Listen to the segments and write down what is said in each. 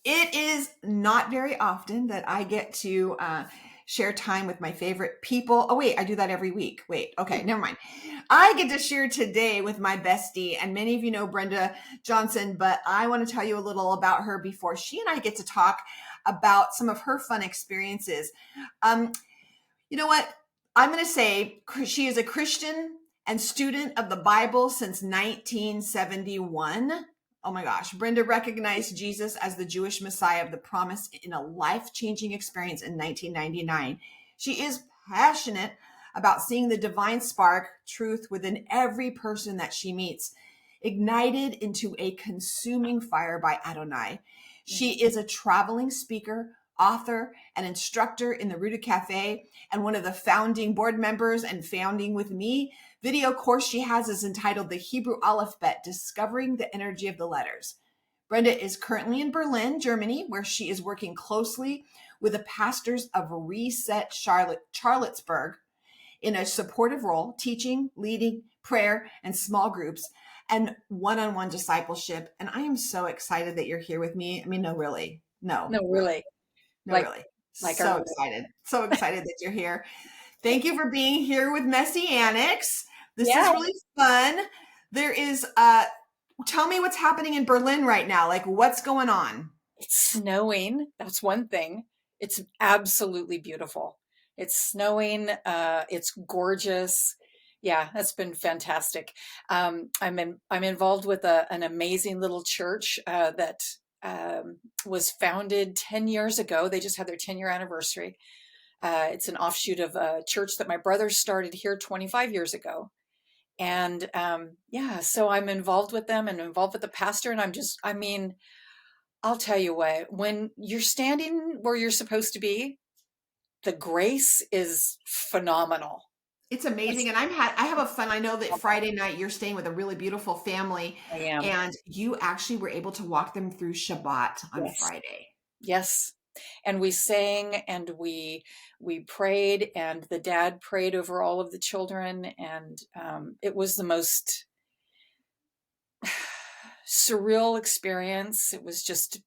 It is not very often that I get to share time with my favorite people. Oh, wait, I do that every week. Wait, okay, never mind. I get to share today with my bestie, and many of you know Brenda Johnson, but I want to tell you a little about her before she and I get to talk about some of her fun experiences. Um, you know what? I'm going to say she is a Christian and student of the Bible since 1971. Oh my gosh. Brenda recognized Jesus as the Jewish Messiah of the promise in a life-changing experience in 1999. She is passionate about seeing the divine spark, truth within every person that she meets, ignited into a consuming fire by Adonai. She is a traveling speaker, author, and instructor in the Rooted Cafe, and one of the founding board members and founding with me video course she has is entitled The Hebrew Alphabet, Discovering the Energy of the Letters. Brenda is currently in Berlin, Germany, where she is working closely with the pastors of Reset Charlottesburg in a supportive role, teaching, leading, prayer, and small groups, and one-on-one discipleship. And I am so excited that you're here with me. I mean, no, really. No, No, really. really, No, like really. like I So really. excited. So excited that you're here. Thank you for being here with Messi-Antics. This is Yeah, really fun. There is tell me what's happening in Berlin right now. Like what's going on? it's snowing. That's one thing. It's absolutely beautiful. It's snowing. It's gorgeous. Yeah, that's been fantastic. I'm involved with an amazing little church that was founded 10 years ago. They just had their 10-year anniversary. It's an offshoot of a church that my brother started here 25 years ago. And yeah, so I'm involved with them and involved with the pastor. And I mean, I'll tell you what, when you're standing where you're supposed to be, the grace is phenomenal. It's It's amazing. And I have a fun. I know that Friday night you're staying with a really beautiful family I am. and you actually were able to walk them through Shabbat on Yes. Friday. Yes. And we sang and we prayed and the dad prayed over all of the children and it was the most surreal experience. It was just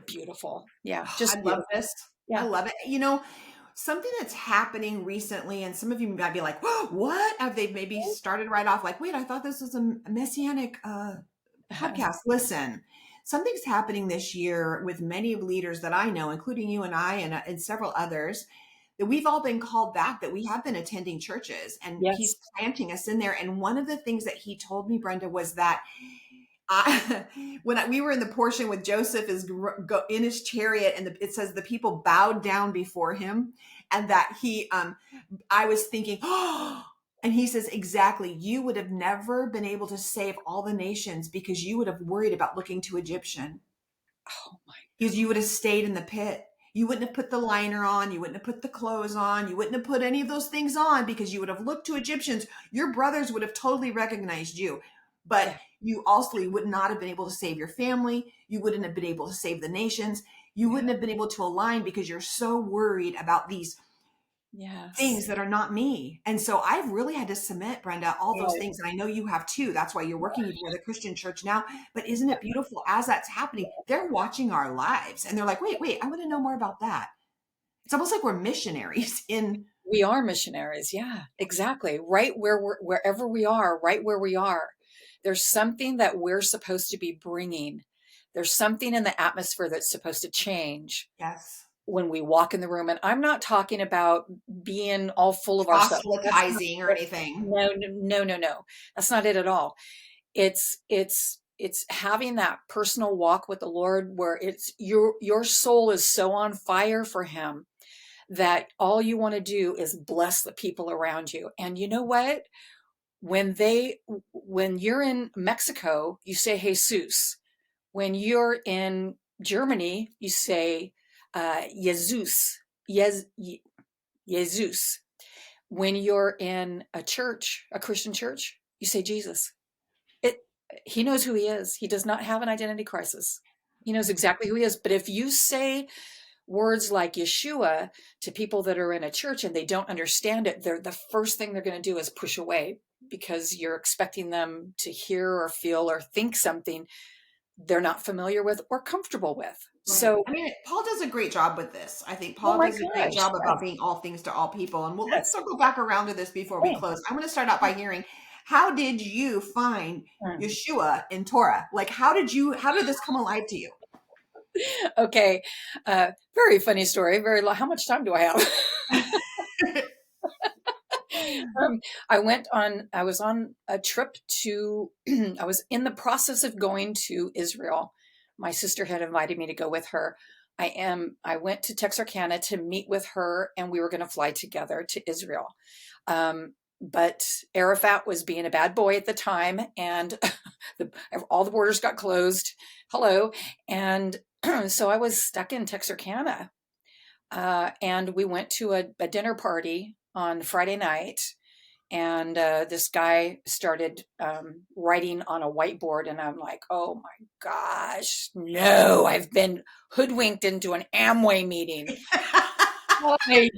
beautiful. Yeah, Oh, I just love beautiful. this. I Yeah. love it. You know, something that's happening recently, and some of you might be like, "Whoa, what?" Have they maybe started right off like, wait, I thought this was a messianic podcast. Listen, something's happening this year with many of leaders that I know, including you and I and several others, that we've all been called back, that we have been attending churches, and he's Yes. planting us in there. And one of the things that he told me, Brenda, was that we were in the portion with Joseph is in his chariot, and it says the people bowed down before him, and that I was thinking, oh, and he says exactly, you would have never been able to save all the nations because you would have worried about looking to Egyptian, Oh my. because you would have stayed in the pit. You wouldn't have put the liner on. You wouldn't have put the clothes on. You wouldn't have put any of those things on because you would have looked to Egyptians. Your brothers would have totally recognized you, but Yeah. you also would not have been able to save your family. You wouldn't have been able to save the nations. You Yeah. wouldn't have been able to align because you're so worried about these Yes. things that are not me. And so I've really had to submit, Brenda, all those Right. things. And I know you have too. That's why you're working even with a Christian church now. But isn't it beautiful as that's happening? They're watching our lives and they're like, wait, I want to know more about that. It's almost like we're missionaries in. We are missionaries. Yeah, exactly. Right wherever we are, right where we are, there's something that we're supposed to be bringing. There's something in the atmosphere that's supposed to change Yes. when we walk in the room. And I'm not talking about being all full of ourselves. That's not Proselytizing or it. anything. No, no, no, no, no. That's not it at all. It's having that personal walk with the Lord where it's your soul is so on fire for him that all you want to do is bless the people around you. And you know what? When you're in Mexico, you say Jesus. When you're in Germany, you say Jesus. Yes, Jesus. When you're in a church, a Christian church, you say Jesus. It, he knows who he is. He does not have an identity crisis. He knows exactly who he is. But if you say words like Yeshua to people that are in a church and they don't understand it, they're the first thing they're going to do is push away because you're expecting them to hear or feel or think something they're not familiar with or comfortable with. Right. So, I mean, Paul does a great job with this. I think oh Paul my does a great gosh, job yes, about being all things to all people. And let's yes. circle back around to this before we Oh, close. I want to start out by hearing, how did you find mm. Yeshua in Torah? Like, how did this come alive to you? Okay. Very funny story. How much time do I have? Um, I was on a trip to, I was in the process of going to Israel. My sister had invited me to go with her. I went to Texarkana to meet with her, and we were going to fly together to Israel. But Arafat was being a bad boy at the time, and the, all the borders got closed. Hello. And so I was stuck in Texarkana. And we went to a dinner party on Friday night, and this guy started writing on a whiteboard, and I'm like, oh my gosh, no, I've been hoodwinked into an Amway meeting. I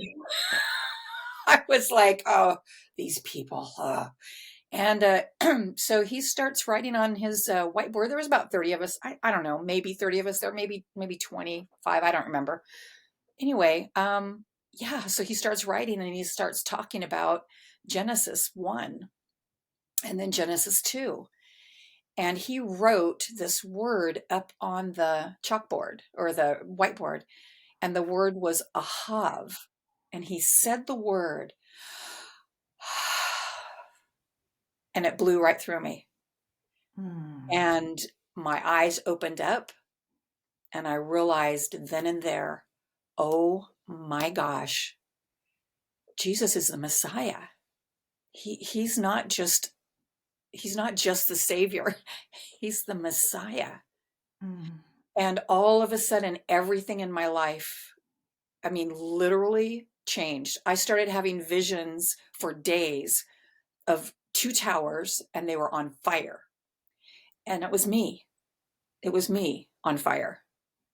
I was like, oh, these people. And so he starts writing on his whiteboard. There was about 30 of us. I don't know, maybe 30 of us there, maybe 25. I don't remember. Anyway, yeah, so he starts writing, and he starts talking about Genesis 1 and then Genesis 2. And he wrote this word up on the chalkboard or the whiteboard, and the word was ahav. And he said the word, and it blew right through me. Hmm. And my eyes opened up, and I realized then and there, oh my gosh, Jesus is the Messiah. He's not just the savior. He's the Messiah. Hmm. And all of a sudden, everything in my life, I mean, literally changed. I started having visions for days of two towers, and they were on fire. And it was me. It was me on fire.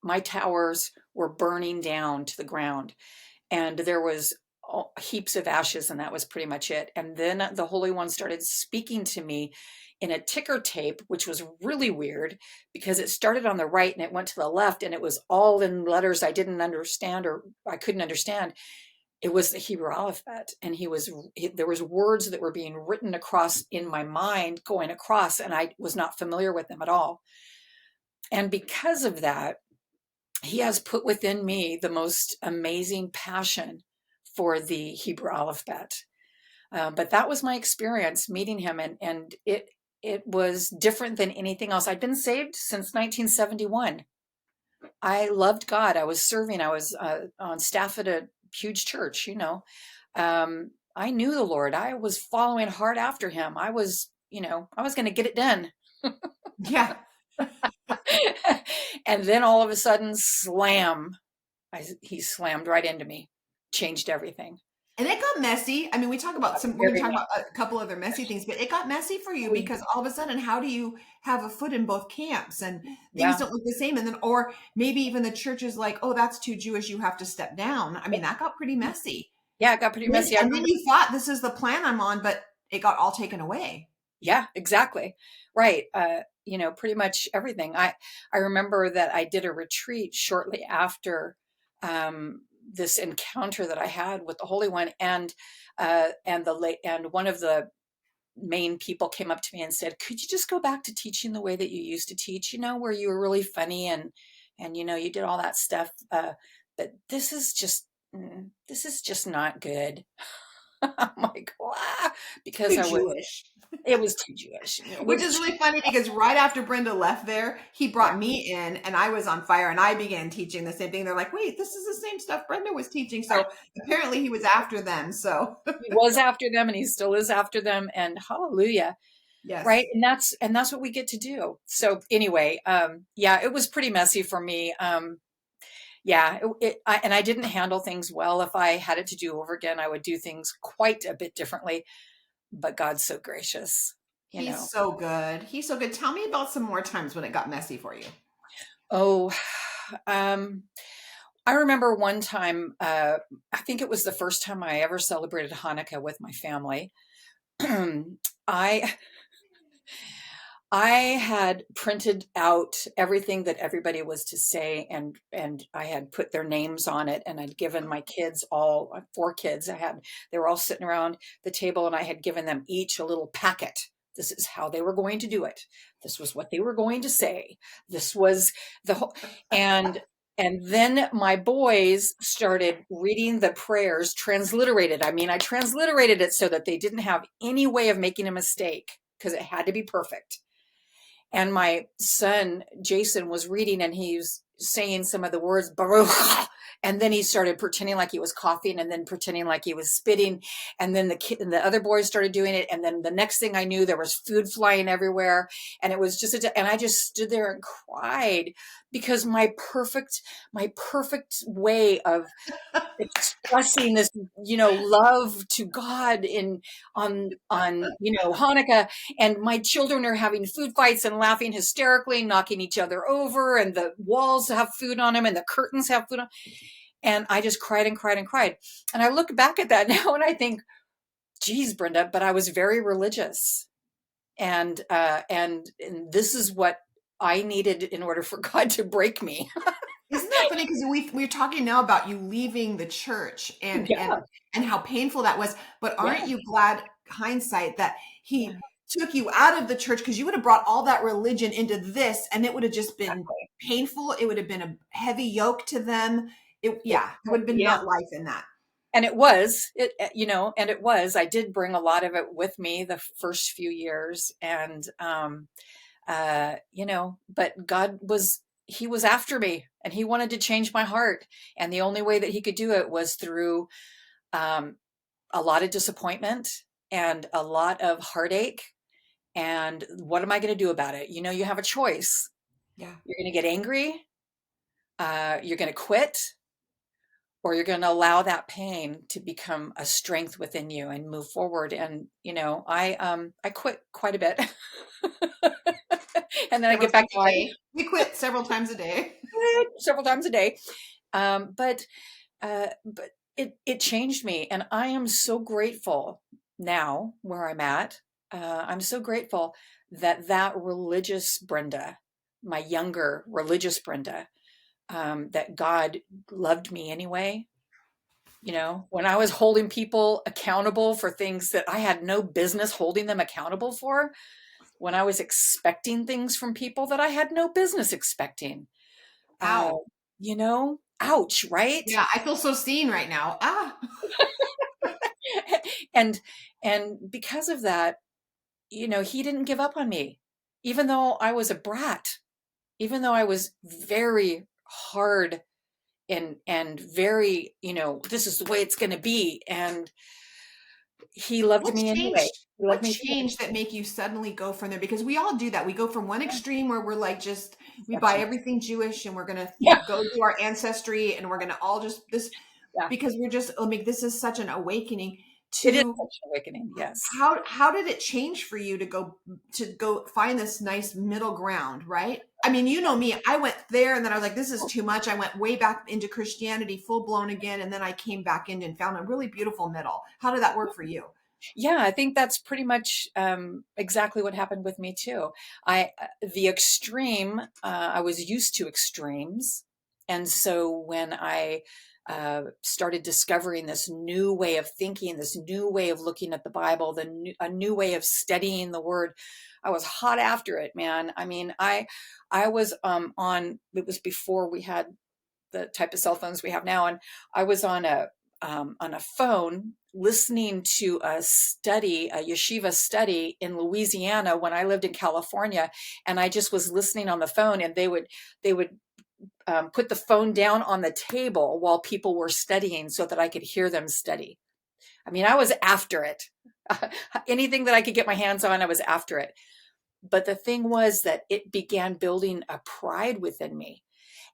My towers were burning down to the ground, and there was heaps of ashes, and that was pretty much it. And then the Holy One started speaking to me in a ticker tape, which was really weird because it started on the right and it went to the left, and it was all in letters I didn't understand, or I couldn't understand. It was the Hebrew alphabet, and there was words that were being written across in my mind, going across, and I was not familiar with them at all. And because of that, he has put within me the most amazing passion for the Hebrew alphabet. But that was my experience meeting him, and it was different than anything else. I'd been saved since 1971. I loved God. I was serving. I was on staff at a huge church. I knew the Lord. I was following hard after him. I was going to get it done. Yeah. And then all of a sudden, slam! He slammed right into me, changed everything. And it got messy. I mean, we're going to Very talk much. about a couple other messy things, but it got messy for you because all of a sudden, how do you have a foot in both camps and things Yeah, don't look the same? And then, or maybe even the church is like, oh, that's too Jewish. You have to step down. I mean, that got pretty messy. yeah, it got pretty messy. I And then remember. you thought this is the plan I'm on, but it got all taken away. Yeah, exactly. Right. Pretty much everything. I remember that I did a retreat shortly after this encounter that I had with the Holy One, and one of the main people came up to me and said, "Could you just go back to teaching the way that you used to teach? Where you were really funny and you did all that stuff. But this is just not good." I'm like, "Ah," because Too Jewish. it was too Jewish. Which is really funny because right after Brenda left there, he Yeah, brought me in and I was on fire and I began teaching the same thing. They're like, wait, this is the same stuff Brenda was teaching. So apparently he was after them. So he was after them, and he still is after them, and hallelujah. Right. yes. And that's what we get to do. So anyway, yeah, it was pretty messy for me. Yeah, and I didn't handle things well. If I had it to do over again, I would do things quite a bit differently, but God's so gracious, you He's know. so good. He's so good. Tell me about some more times when it got messy for you. Oh, um, I remember one time, I think it was the first time I ever celebrated Hanukkah with my family. I I had printed out everything that everybody was to say, and I had put their names on it, and I'd given my kids all, 4 kids I had, they were all sitting around the table, and I had given them each a little packet. This is how they were going to do it. This was what they were going to say. This was the whole, and then my boys started reading the prayers transliterated. I mean, I transliterated it so that they didn't have any way of making a mistake because it had to be perfect. And my son, Jason, was reading and he was saying some of the words, Baruch. And then he started pretending like he was coughing and then pretending like he was spitting. And then the kid and the other boys started doing it. And then the next thing I knew, there was food flying everywhere. And it was just, and I just stood there and cried because my perfect way of expressing this, love to God on Hanukkah, and my children are having food fights and laughing hysterically, knocking each other over, and the walls have food on them and the curtains have food on. And I just cried and cried and cried. And I look back at that now and I think, geez, Brenda, but I was very religious. And this is what I needed in order for God to break me. Isn't that funny? Because we're talking now about you leaving the church and Yeah. and how painful that was. But aren't Yeah. you glad, hindsight, that he Yeah. took you out of the church, because you would have brought all that religion into this, and it would have just been Exactly. painful. It would have been a heavy yoke to them. It, It would have been yeah. not life in that. And it was, and it was, I did bring a lot of it with me the first few years. And, but he was after me and he wanted to change my heart. And the only way that he could do it was through, a lot of disappointment and a lot of heartache. And what am I going to do about it? You have a choice. Yeah. You're going to get angry. You're going to quit, or you're going to allow that pain to become a strength within you and move forward. And, I quit quite a bit. And then I Several get back times to a my day. We quit several times a day. several times a day. But it changed me. And I am so grateful now where I'm at. I'm so grateful that religious Brenda, my younger religious Brenda, that God loved me anyway. When I was holding people accountable for things that I had no business holding them accountable for, when I was expecting things from people that I had no business expecting, uh, Ow. ouch, right? Yeah, I feel so seen right now. Ah. and because of that, he didn't give up on me, even though I was a brat, even though I was very hard and very, this is the way it's going to be. And he loved What me anyway. changed? He loved What me anyway. changed that make you suddenly go from there? Because we all do that. We go from one Yeah, extreme where we're like, we buy perfection. everything Jewish and we're gonna Yeah. go to our ancestry and we're gonna all just this, Yeah. because we're just, I mean, this is such an awakening It is to such an awakening. Yes. how did it change for you to go find this nice middle ground, right? I mean, you know me, I went there and then I was like, this is too much. I went way back into Christianity full blown again, and then I came back in and found a really beautiful middle. How did that work for you? Yeah, I think that's pretty much exactly what happened with me too. The extreme, I was used to extremes. And so when I started discovering this new way of thinking, this new way of looking at the Bible, a new way of studying the Word, I was hot after it, man. I mean, I was it was before we had the type of cell phones we have now, and I was on a phone listening to a yeshiva study in Louisiana when I lived in California. And I just was listening on the phone, and they would put the phone down on the table while people were studying so that I could hear them study. I mean, I was after it. Anything that I could get my hands on, I was after it. But the thing was that it began building a pride within me,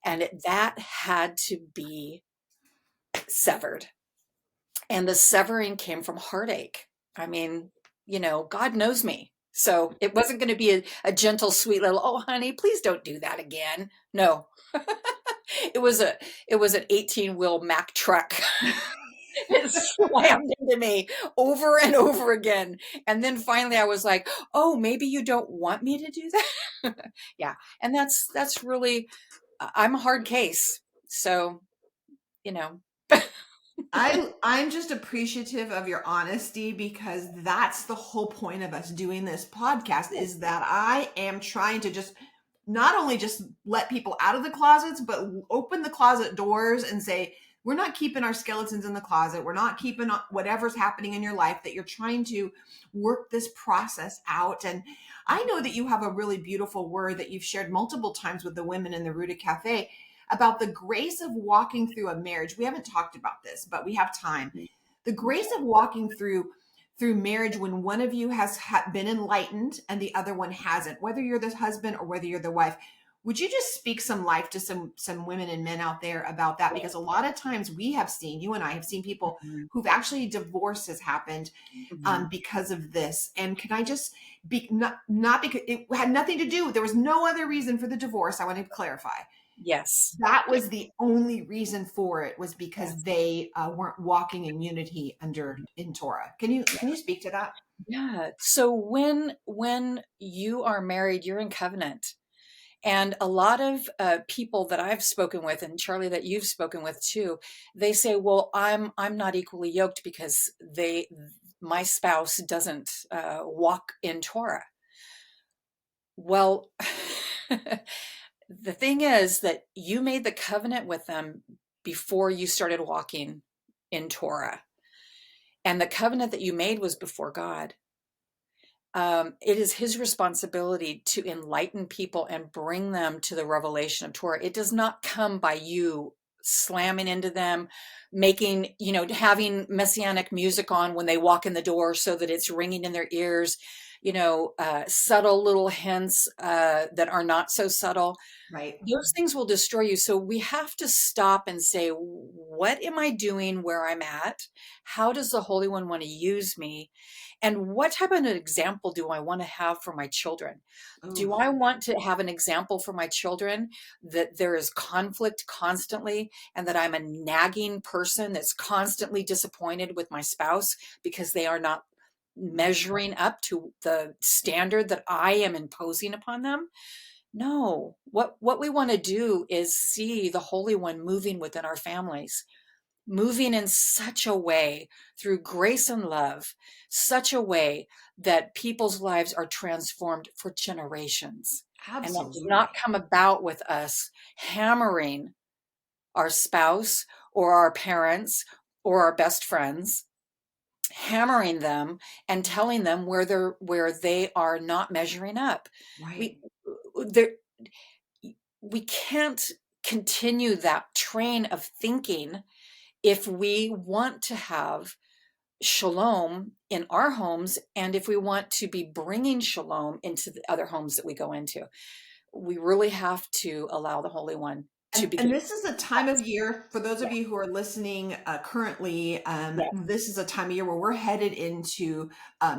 and that had to be severed. And the severing came from heartache. I mean, God knows me. So it wasn't going to be a gentle, sweet little, oh, honey, please don't do that again. No, it was an 18-wheel Mack truck. It slammed into me over and over again. And then finally I was like, oh, maybe you don't want me to do that. Yeah. And that's really, I'm a hard case. So, you know, I'm just appreciative of your honesty, because that's the whole point of us doing this podcast, is that I am trying to just not only just let people out of the closets, but open the closet doors and say, we're not keeping our skeletons in the closet. We're not keeping whatever's happening in your life, that you're trying to work this process out. And I know that you have a really beautiful word that you've shared multiple times with the women in the Rooted Cafe about the grace of walking through a marriage. We haven't talked about this, but we have time. The grace of walking through marriage when one of you has been enlightened and the other one hasn't, whether you're the husband or whether you're the wife. Would you just speak some life to some women and men out there about that? Because a lot of times we have seen, you and I have seen people who've actually, divorce has happened because of this. And can I just be, not because it had nothing to do, there was no other reason for the divorce. I want to clarify. yes. That was the only reason for it, was because they weren't walking in unity in Torah. Can you speak to that? Yeah. So when you are married, you're in covenant. And a lot of people that I've spoken with, and Charli, that you've spoken with too, they say, well, I'm not equally yoked because my spouse doesn't walk in Torah. Well, the thing is that you made the covenant with them before you started walking in Torah. And the covenant that you made was before God. It is his responsibility to enlighten people and bring them to the revelation of Torah. It does not come by you slamming into them, making, having messianic music on when they walk in the door so that it's ringing in their ears, subtle little hints that are not so subtle. Right. Those things will destroy you. So we have to stop and say, what am I doing where I'm at? How does the Holy One want to use me? And what type of an example do I want to have for my children? Do I want to have an example for my children that there is conflict constantly and that I'm a nagging person that's constantly disappointed with my spouse because they are not measuring up to the standard that I am imposing upon them? No, what we want to do is see the Holy One moving within our families, moving in such a way through grace and love, such a way that people's lives are transformed for generations. And that does Absolutely. not come about with us hammering our spouse or our parents or our best friends, hammering them and telling them where they are not measuring up. Right. We can't continue that train of thinking if we want to have shalom in our homes and if we want to be bringing shalom into the other homes that we go into. We really have to allow the Holy One to begin. And this is a time of year, for those of you who are listening currently, this is a time of year where we're headed into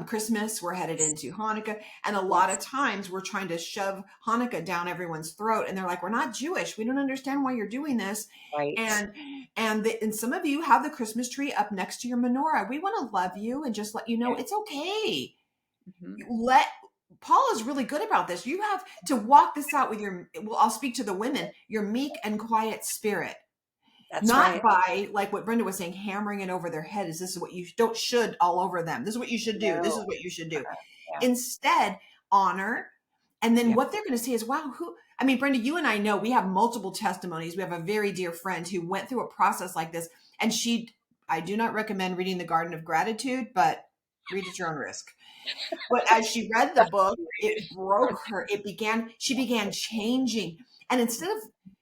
Christmas, we're headed into Hanukkah, and a lot of times we're trying to shove Hanukkah down everyone's throat, and they're like, we're not Jewish, we don't understand why you're doing this. Right. And some of you have the Christmas tree up next to your menorah. We want to love you and just let you know it's okay. Paul is really good about this. You have to walk this out with I'll speak to the women, your meek and quiet spirit. That's not right. By, like what Brenda was saying, hammering it over their head. This is what you should all over them. This is what you should do. This is what you should do. Instead, honor. And then what they're going to say is, wow, Brenda, you and I know we have multiple testimonies. We have a very dear friend who went through a process like this. And I do not recommend reading the Garden of Gratitude, but read at your own risk. But as she read the book, it broke her. She began changing. And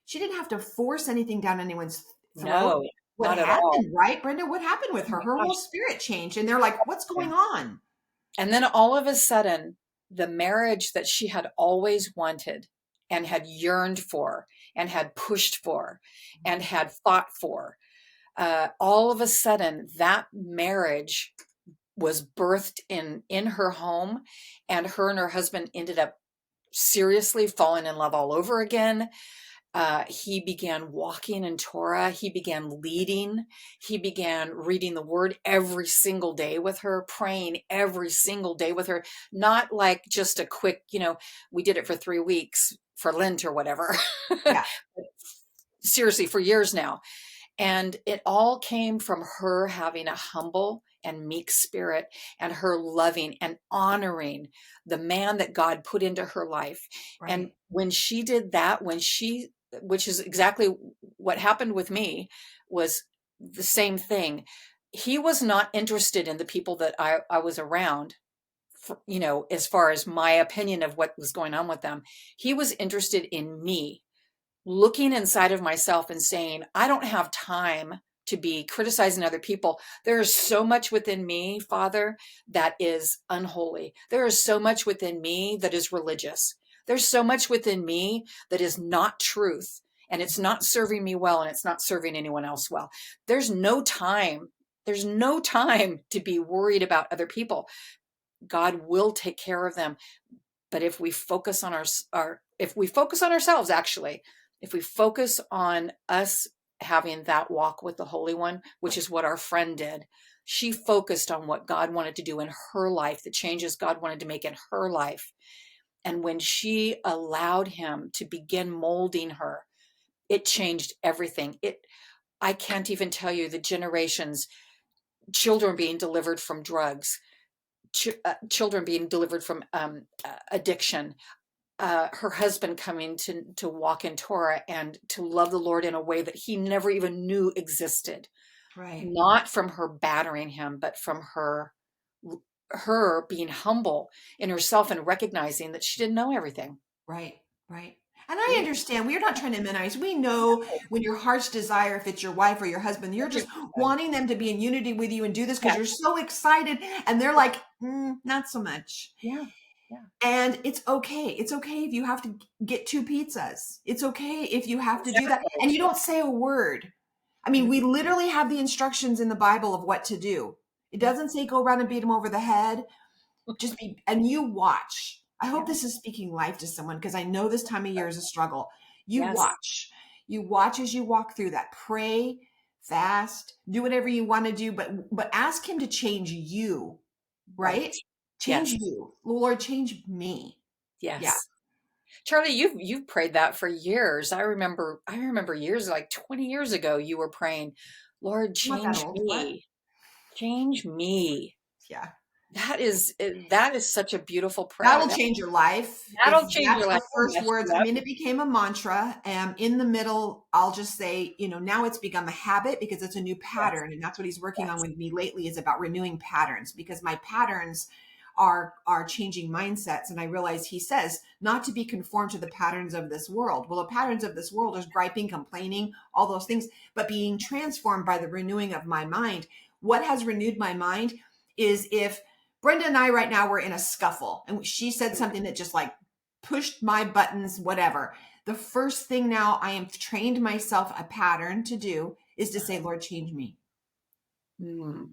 she didn't have to force anything down anyone's throat. No, what happened, right, Brenda? What happened with her? Her whole spirit changed. And they're like, what's going on? And then all of a sudden, the marriage that she had always wanted and had yearned for and had pushed for and had fought for, all of a sudden, that marriage was birthed in her home, and her husband ended up seriously falling in love all over again. He began walking in Torah. He began leading. He began reading the word every single day with her, praying every single day with her. Not like just a quick, we did it for 3 weeks for Lent or whatever. Yeah. Seriously, for years now. And it all came from her having a humble and meek spirit, and her loving and honoring the man that God put into her life. And Right. when she did that, which is exactly what happened with me, was the same thing. He was not interested in the people that I was around, as far as my opinion of what was going on with them. He was interested in me, looking inside of myself and saying, I don't have time to be criticizing other people. There is so much within me, Father, that is unholy. There is so much within me that is religious. There's so much within me that is not truth, and it's not serving me well, and it's not serving anyone else well. There's no time. There's no time to be worried about other people. God will take care of them. But if we focus on if we focus on ourselves, actually, if we focus on us having that walk with the Holy One, which is what our friend did, she focused on what God wanted to do in her life, the changes God wanted to make in her life. And when she allowed him to begin molding her, it changed everything. I can't even tell you the generations, children being delivered from drugs, children being delivered from addiction, her husband coming to walk in Torah and to love the Lord in a way that he never even knew existed. Right. Not from her battering him, but from her being humble in herself and recognizing that she didn't know everything. Right. Right. And I understand we're not trying to minimize. We know when your heart's desire, if it's your wife or your husband, you're just wanting them to be in unity with you and do this because Yeah, you're so excited. And they're like, not so much. yeah, yeah. And it's okay. It's okay if you have to get 2 pizzas. It's okay if you have to do that. Exactly. And you don't say a word. I mean, we literally have the instructions in the Bible of what to do. It Yeah, doesn't say go around and beat them over the head. Just be, and you watch. I hope yeah. this is speaking life to someone because I know this time of year is a struggle. You Yes. watch. You watch as you walk through that. Pray, fast, do whatever you want to do, but ask him to change you, Right. right? Change Yes. you. Lord, change me. Yeah. Yes. Charlie, you've prayed that for years. I remember years, like 20 years ago, you were praying, Lord, I'm not that change old. What? me. Change me. Yeah. That is such a beautiful That prayer. will change your life. That'll change That's your life. the Oh, first yes, words. I yep. mean, it became a mantra. In the middle, I'll just say, now it's become a habit because it's a new Yes, pattern. And that's what he's working on yes, with me lately is about renewing patterns because my patterns are changing mindsets. And I realize he says not to be conformed to the patterns of this world. Well, the patterns of this world is griping, complaining, all those things, but being transformed by the renewing of my mind. What has renewed my mind is if Brenda and I right now were in a scuffle and she said something that just like pushed my buttons, whatever. The first thing now I am trained myself a pattern to do is to say, Lord, change me. mm,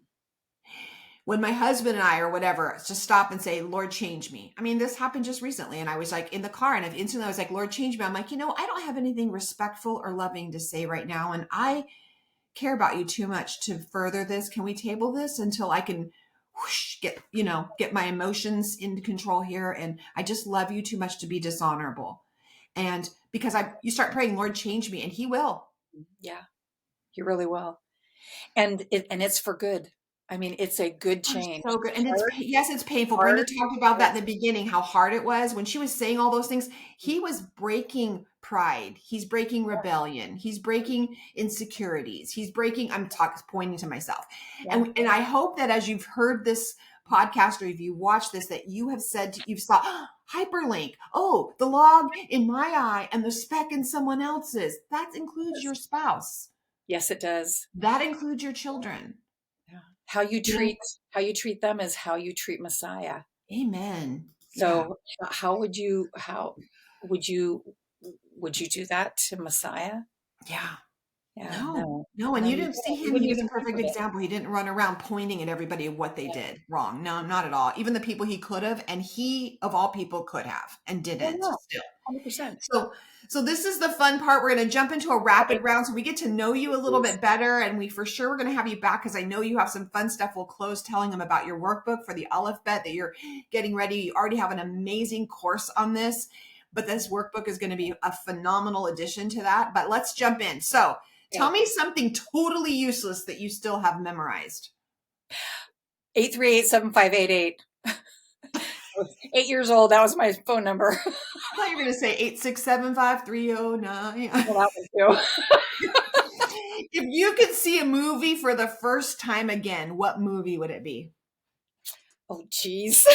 When my husband and I or whatever, just stop and say, Lord, change me. I mean, this happened just recently. And I was like in the car and instantly I was like, Lord, change me. I'm like, I don't have anything respectful or loving to say right now. And I care about you too much to further this. Can we table this until I can get my emotions into control here? And I just love you too much to be dishonorable. And because you start praying, Lord, change me, and he will. yeah, you really will. And it's for good. I mean, it's a good Oh, change. so good. And Hard, yes, it's painful. Brenda hard. talked about Yeah, that in the beginning, how hard it was when she was saying all those things. He was breaking pride. He's breaking rebellion. He's breaking insecurities. I'm talking, pointing to myself. yeah. And I hope that as you've heard this podcast or if you watch this, that you have said, you've saw hyperlink. Oh, the log in my eye and the speck in someone else's. That includes your Yes, spouse. yes, it does. That includes your children. Yeah. How you You know, treat how you treat them is how you treat Messiah. amen. Yeah. So how would you would you do that to Messiah? Yeah. Yeah, No, no, no, and no, you you didn't see don't. You him. He wouldn't was a even think perfect of it. example. He didn't run around pointing at everybody of what they Yeah. did wrong. No, not at all. Even the people he could have, and he of all people could have and Oh didn't yeah, still. 100%. So, so this is the fun part. We're going to jump into a rapid Okay. round so we get to know you a little bit better. And we for sure we're going to have you back because I know you have some fun stuff. We'll close telling them about your workbook for the alphabet that you're getting ready. You already have an amazing course on this, but this workbook is going to be a phenomenal addition to that. But let's jump in. So tell Okay. me something totally useless that you still have memorized. 838-7588. I was 8 years old. That was my phone number. I thought you were going to say 8675309. Well, that one too. If you could see a movie for the first time again, what movie would it be? Oh, geez.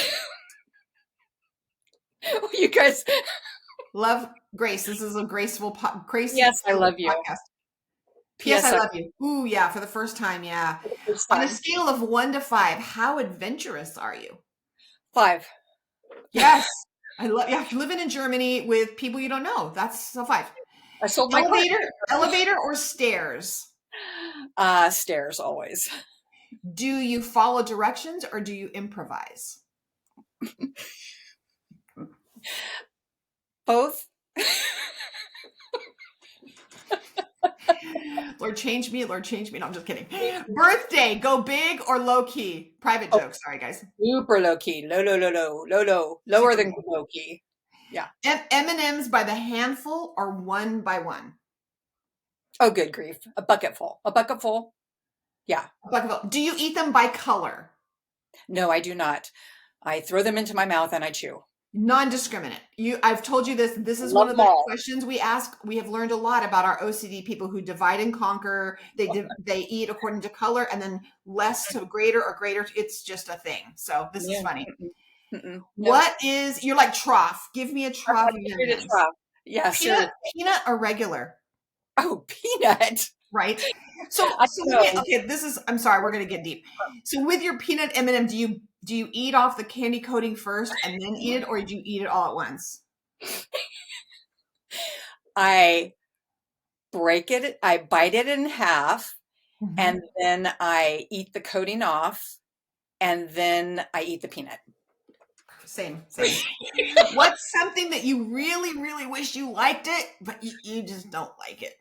You guys. Love, Grace. This is a graceful, crazy Yes, I love you. podcast. P.S. P.S. I I love you. Ooh, yeah, for the first time, yeah. for the first On a time. scale of 1 to 5, how adventurous are you? 5. Yes, I love. Yeah, living in Germany with people you don't know. That's a 5. I sold my car. Elevator or stairs? Stairs always. Do you follow directions or do you improvise? Both. Lord, change me. Lord, change me. No, I'm just kidding. Birthday, go big or low key? Private Oh, joke. Sorry, guys. super low key. Low. Lower Super than low. low key. Yeah. M&Ms by the handful or one by one? Oh, good grief. A bucket full. A bucket full. Yeah. Do you eat them by color? No, I do not. I throw them into my mouth and I chew. Non-discriminate. I've told you this. This is one Love of them the all. questions we ask. We have learned a lot about our OCD people who divide and conquer. They eat according to color, and then less to greater or greater. It's just a thing. So this is Yeah. funny. No. What is you're like trough? Give me a trough of M&Ms. Yeah, Peanut, seriously. peanut or regular? Oh, peanut. Right. So I so don't know. okay. This is. I'm sorry. We're gonna get deep. So with your peanut M&M, do you eat off the candy coating first and then eat it, or do you eat it all at once? I break it, I bite it in half, Mhm. and then I eat the coating off, and then I eat the peanut. Same. What's something that you really, really wish you liked it, but you just don't like it?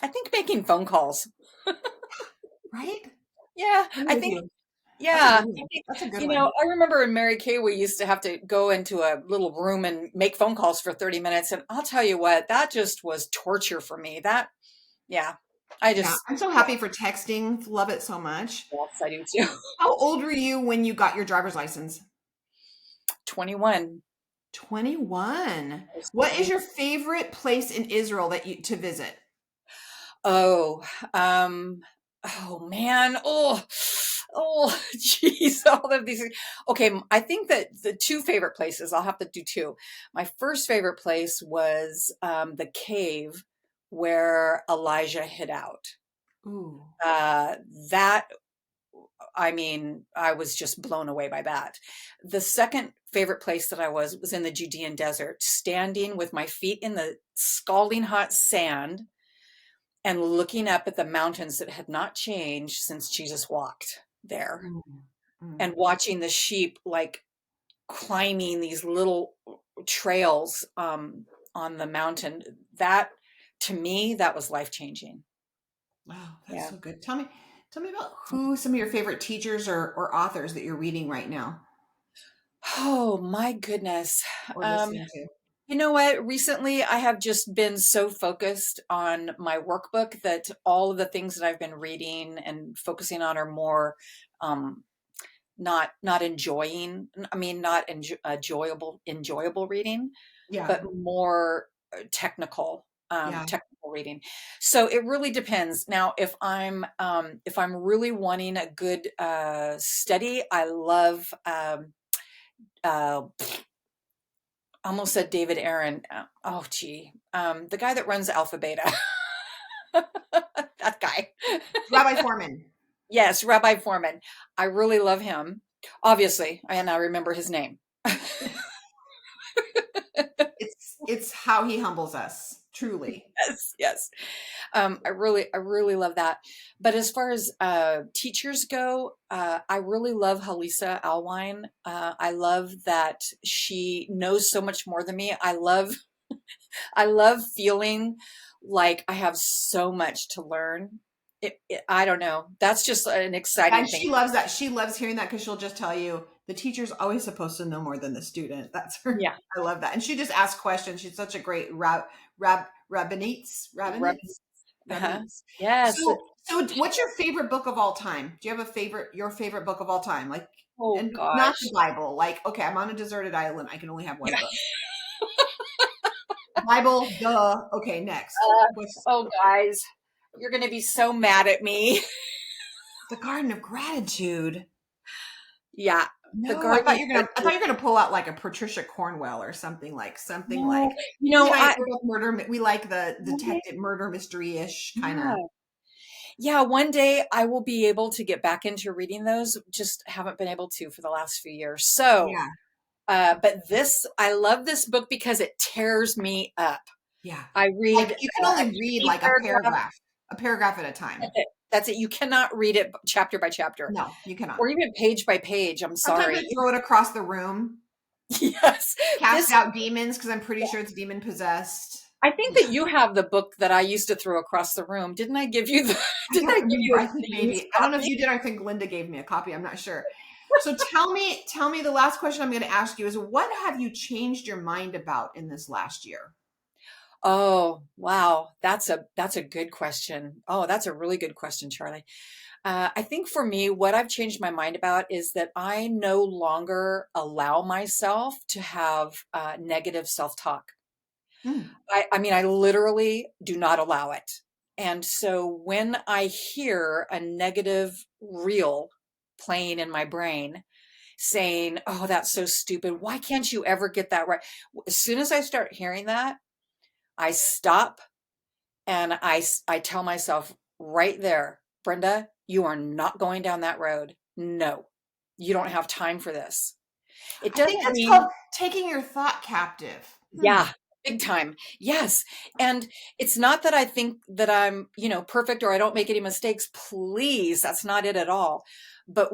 I think making phone calls. Right? Yeah, I'm I with think, you. That's a yeah. good one. That's a good one. I remember in Mary Kay, we used to have to go into a little room and make phone calls for 30 minutes. And I'll tell you what, that just was torture for me. Yeah, I Yeah, just, I'm so yeah, happy for texting. Love it so much. yes, I do too. How old were you when you got your driver's license? 21. 21. I was What is 21. your favorite place in Israel that you to visit? Oh, um, oh man. Geez, all of these. Okay, I think that the two favorite places, I'll have to do two. My first favorite place was the cave where Elijah hid out. Ooh. Uh, that, I mean, I was just blown away by that. The second favorite place that I was in the Judean desert, standing with my feet in the scalding hot sand and looking up at the mountains that had not changed since Jesus walked there, Mm, mm. and watching the sheep like climbing these little trails on the mountain. That, to me, that was life changing. Wow, that's Yeah. so good. Tell me about who some of your favorite teachers or authors that you're reading right now Oh my goodness. or Um, listening to. you know what? Recently, I have just been so focused on my workbook that all of the things that I've been reading and focusing on are more um, not enjoying. I mean, not enjoyable reading, Yeah, but more technical yeah. technical reading. So it really depends. Now, if I'm really wanting a good study, I love uh, almost said David Aaron. Oh, gee, the guy that runs Alpha Beta, that guy. Rabbi Foreman. Yes, Rabbi Foreman. I really love him, obviously, and I remember his name. It's it's how he humbles us, truly. Yes, yes. I really love that. But as far as teachers go, I really love Halisa Alwine. I love that she knows so much more than me. I love feeling like I have so much to learn. I don't know. That's just an exciting And thing. she loves that. She loves hearing that because she'll just tell you the teacher's always supposed to know more than the student. That's her. Yeah. I love that. And she just asks questions. She's such a great Rub- uh-huh. rabbinites. Yes. So what's your favorite book of all time? Do you have your favorite book of all time? Like, Oh and not the gosh. Bible. Like, okay, I'm on a deserted island. I can only have one book. Bible, duh. Okay, next. Oh, guys, you're going to be so mad at me. The Garden of Gratitude. Yeah. The No, garden. I thought you were gonna pull out like a Patricia Cornwell or something like No, you and I, we're both murder. We like the detective murder mystery ish kind of. yeah. Yeah, one day I will be able to get back into reading those. Just haven't been able to for the last few years. So, Yeah, but I love this book because it tears me up. yeah. I Like read you can a only read 50 like paragraph. a paragraph at a time. That's it. That's it. You cannot read it chapter by chapter No, you cannot. or even page by page. I'm Sometimes I sorry. throw it across the room, Yes. cast This, out demons because I'm pretty sure it's demon possessed. I think that you have the book that I used to throw across the room. Didn't I give you the, I didn't don't I give remember. you I think a used maybe I don't know if copy? you did. I think Linda gave me a copy. I'm not sure. So tell me the last question I'm going to ask you is what have you changed your mind about in this last year? Oh, wow. That's a good question. Oh, that's a really good question, Charlie. I think for me, what I've changed my mind about is that I no longer allow myself to have negative self-talk. Hmm. I mean, I literally do not allow it. And so when I hear a negative reel playing in my brain saying, "Oh, that's so stupid. Why can't you ever get that right?" As soon as I start hearing that, I stop and I tell myself right there, Brenda, you are not going down that road. No, you don't have time for this. It I think doesn't that's called mean, taking your thought captive. Hmm. yeah, big time. Yes. And it's not that I think that I'm, perfect or I don't make any mistakes. Please, that's not it at all. But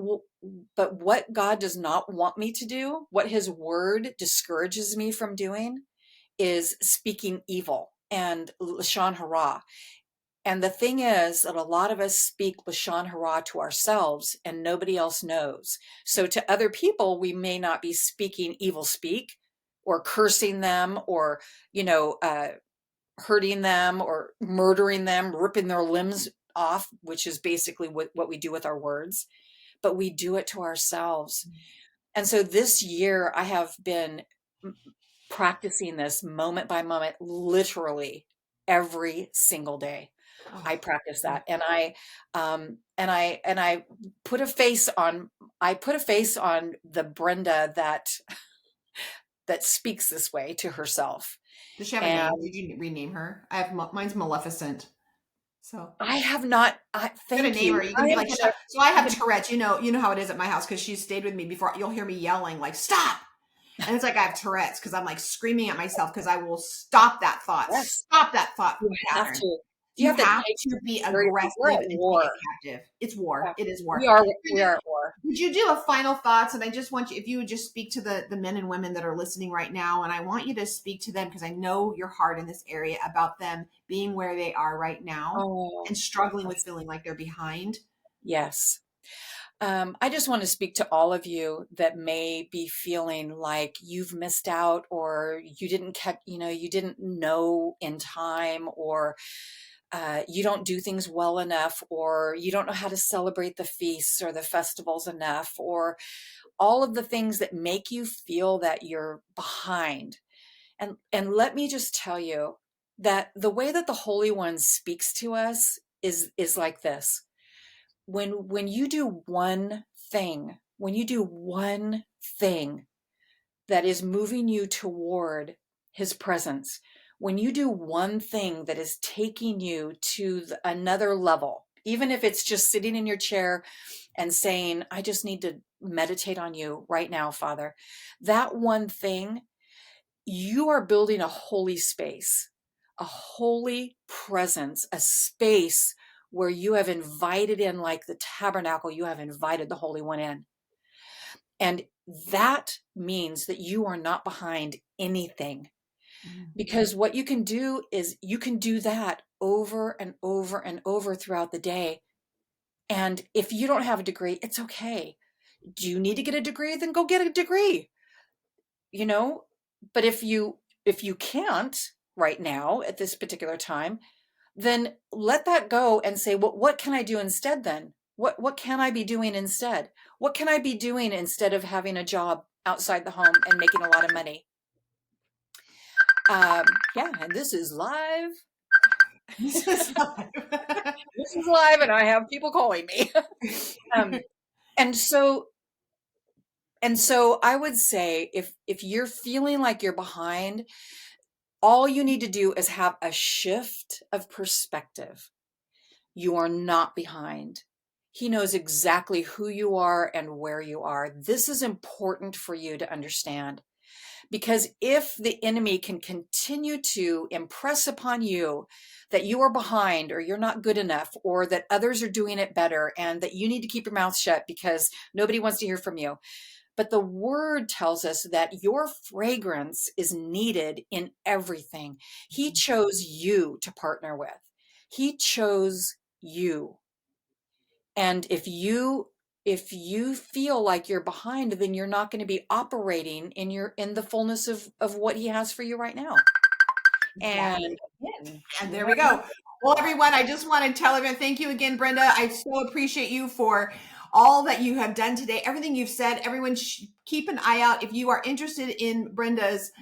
but what God does not want me to do, what his word discourages me from doing is speaking evil and lashon hara. And the thing is that a lot of us speak lashon hara to ourselves and nobody else knows. So to other people, we may not be speaking evil speak or cursing them or, you know, uh, hurting them or murdering them, ripping their limbs off, which is basically what we do with our words, but we do it to ourselves. And so this year I have been practicing this moment by moment, literally every single day. I Oh, practice that. And I put a face on, I put a face on the Brenda that speaks this way to herself. does she have a And name? Did you rename her? I have mine's Maleficent. So I have not, you're gonna thank name you. her. You're I gonna be am like, gonna, so I I'm have gonna, Tourette's. You know how it is at my house because she's stayed with me before. You'll hear me yelling like, "Stop!" And it's like I have Tourette's because I'm like screaming at myself because I will stop that thought. yes, Stop that thought you have pattern. to, you You have to have take to be seriously. We're aggressive at and take war. it captive. It's war. Yeah. It is We war. are, we are at war. Would you do a final thoughts? And I just want you, if you would just speak to the men and women that are listening right now, and I want you to speak to them because I know your heart in this area about them being where they are right now Oh, and struggling with yes. feeling like they're behind. Yes. I just want to speak to all of you that may be feeling like you've missed out or you didn't catch, you didn't know in time or you don't do things well enough or you don't know how to celebrate the feasts or the festivals enough or all of the things that make you feel that you're behind. And let me just tell you that the way that the Holy One speaks to us is like this. When you do one thing, when you do one thing that is moving you toward his presence, when you do one thing that is taking you to another level, even if it's just sitting in your chair and saying, I just need to meditate on you right now, Father, that one thing, you are building a holy space, a holy presence, a space where you have invited in, like the tabernacle, you have invited the Holy One in. And that means that you are not behind anything. Because what you can do is you can do that over and over and over throughout the day. And if you don't have a degree, it's okay. Do you need to get a degree? Then go get a degree. You know, but if you can't right now at this particular time, then let that go and say, well, what can I do instead then? What can I be doing instead? What can I be doing instead of having a job outside the home and making a lot of money? Yeah, and this is live. This is live. This is live, and I have people calling me. And so I would say if you're feeling like you're behind, all you need to do is have a shift of perspective. You are not behind. He knows exactly who you are and where you are. This is important for you to understand, because if the enemy can continue to impress upon you that you are behind, or you're not good enough, or that others are doing it better, and that you need to keep your mouth shut because nobody wants to hear from you. But the word tells us that your fragrance is needed in everything. He chose you to partner with. He chose you. And if you feel like you're behind, then you're not going to be operating in the fullness of what he has for you right now. Exactly. And And there we go. Well, everyone, I just want to tell everyone, thank you again, Brenda. I so appreciate you for all that you have done today, everything you've said. Everyone, keep an eye out. If you are interested in Brenda's,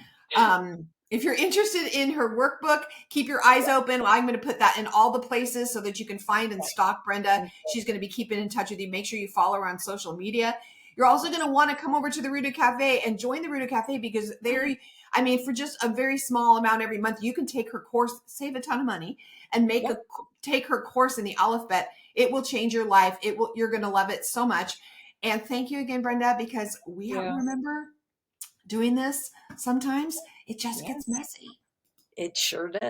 if you're interested in her workbook, keep your eyes open. I'm going to put that in all the places so that you can find and stalk Brenda. She's going to be keeping in touch with you. Make sure you follow her on social media. You're also going to want to come over to the Ruta Cafe and join the Ruta Cafe, because for just a very small amount every month, you can take her course, save a ton of money, and take her course in the alphabet. It will change your life. You're going to love it so much. And thank you again, Brenda, because we have to remember, doing this, sometimes it just gets messy. it sure does.